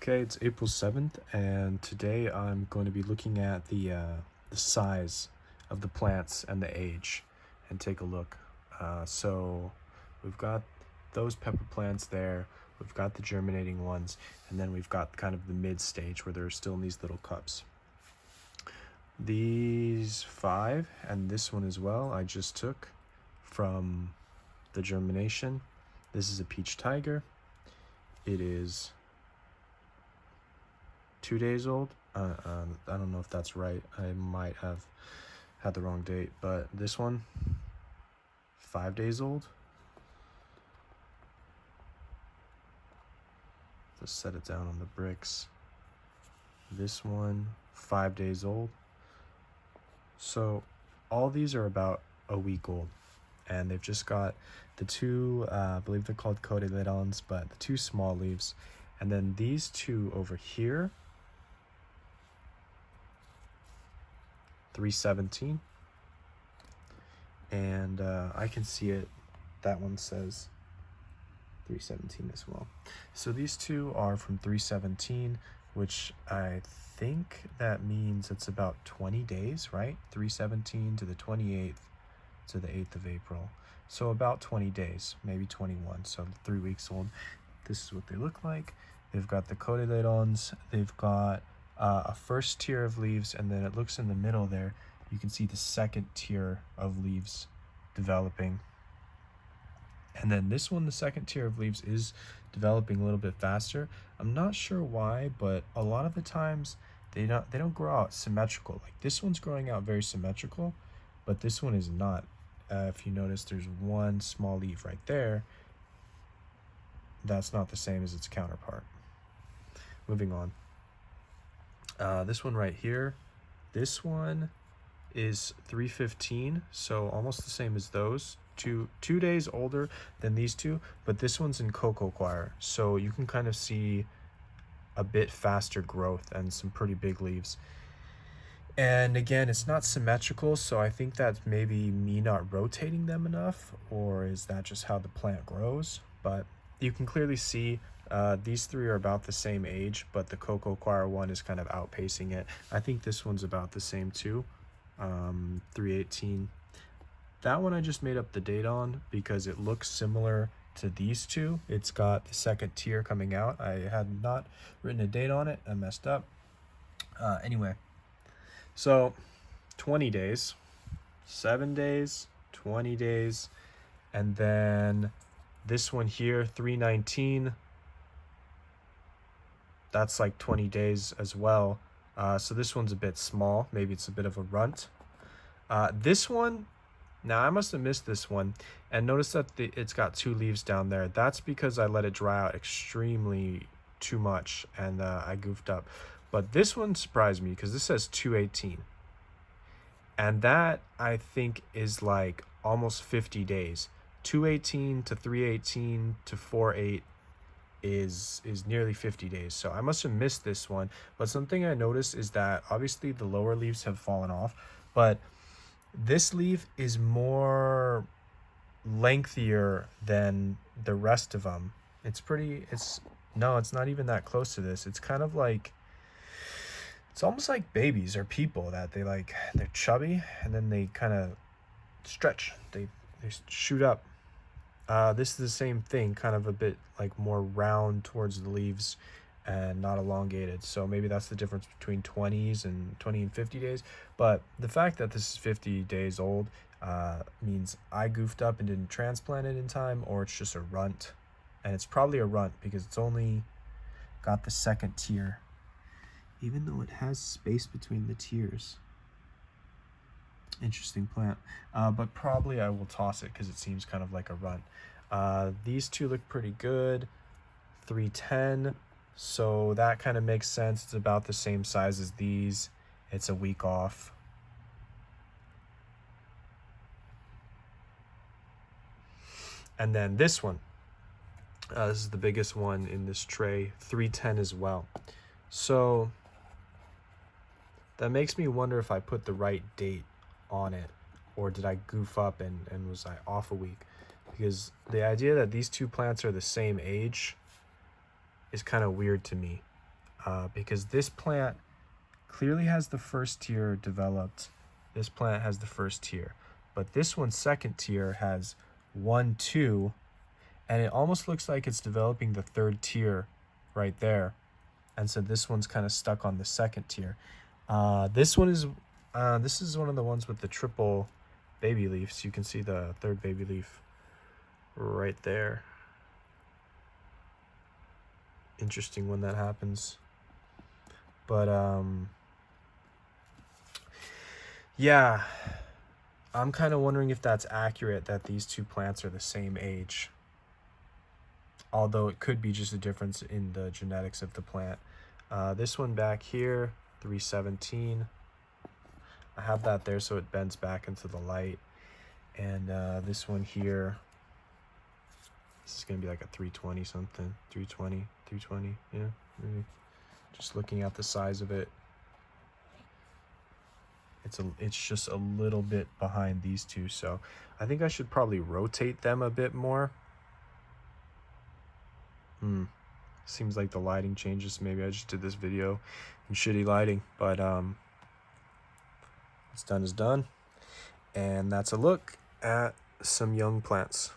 Okay, it's April 7th, and today I'm going to be looking at the size of the plants and the age and take a look. So we've got those pepper plants there, we've got the germinating ones, and then we've got kind of the mid stage where they're still in these little cups. These five, and this one as well, I just took from the germination. This is a peach tiger. It is 2 days old. I don't know if that's right. I might have had the wrong date, but this one, 5 days old. Let's set it down on the bricks. This one, 5 days old. So all these are about a week old, and they've just got the two, I believe they're called cotyledons, but the two small leaves, and then these two over here, 317, and I can see it, that one says 317 as well. So these two are from 317, which I think that means it's about 20 days, right? 317 to the 28th to the 8th of April. So about 20 days, maybe 21, so 3 weeks old. This is what they look like. They've got the cotyledons, they've got a first tier of leaves, and then it looks in the middle there, you can see the second tier of leaves developing. And then this one, the second tier of leaves, is developing a little bit faster. I'm not sure why, but a lot of the times they don't grow out symmetrical. Like this one's growing out very symmetrical, but this one is not. If you notice, there's one small leaf right there. That's not the same as its counterpart. Moving on. This one right here, this one is 315, so almost the same as those. 2 days older than these two, but this one's in cocoa coir, so you can kind of see a bit faster growth and some pretty big leaves. And again, it's not symmetrical, so I think that's maybe me not rotating them enough, or is that just how the plant grows? But you can clearly see these three are about the same age, but the cocoa coir one is kind of outpacing it. I think this one's about the same too, 318. That one I just made up the date on because it looks similar to these two. It's got the second tier coming out. I had not written a date on it. I messed up. Anyway, so 20 days, 7 days, 20 days, and then this one here, 319. That's like 20 days as well. So this one's a bit small. Maybe it's a bit of a runt. This one, now I must have missed this one, and notice that it's got two leaves down there. That's because I let it dry out extremely too much, and I goofed up. But this one surprised me because this says 218, and that I think is like almost 50 days. 218 to 318 to 48 is nearly 50 days. So I must have missed this one. But something I noticed is that obviously the lower leaves have fallen off, but this leaf is more lengthier than the rest of them. It's not even that close to this. It's kind of like, it's almost like babies or people that they're chubby and then they kind of stretch. They shoot up. This is the same thing, kind of a bit like more round towards the leaves and not elongated. So maybe that's the difference between 20 and 50 days. But the fact that this is 50 days old means I goofed up and didn't transplant it in time, or it's just a runt. And it's probably a runt because it's only got the second tier, even though it has space between the tiers. Interesting plant. But probably I will toss it because it seems kind of like a runt. These two look pretty good. 310. So that kind of makes sense. It's about the same size as these. It's a week off. And then this one. This is the biggest one in this tray. 310 as well. So that makes me wonder if I put the right date on it, or did I goof up and was I off a week? Because the idea that these two plants are the same age is kind of weird to me. because this plant clearly has the first tier developed. This plant has the first tier, but this one's second tier has 1, 2, and it almost looks like it's developing the third tier right there. And so this one's kind of stuck on the second tier. This is one of the ones with the triple baby leaves. You can see the third baby leaf right there. Interesting when that happens. But yeah, I'm kind of wondering if that's accurate, that these two plants are the same age. Although it could be just a difference in the genetics of the plant. This one back here, 317. I have that there so it bends back into the light. And this one here, this is going to be like a 320 something. 320, yeah. Maybe. Just looking at the size of it. It's just a little bit behind these two, so I think I should probably rotate them a bit more. Seems like the lighting changes. Maybe I just did this video in shitty lighting, but what's done is done. And that's a look at some young plants.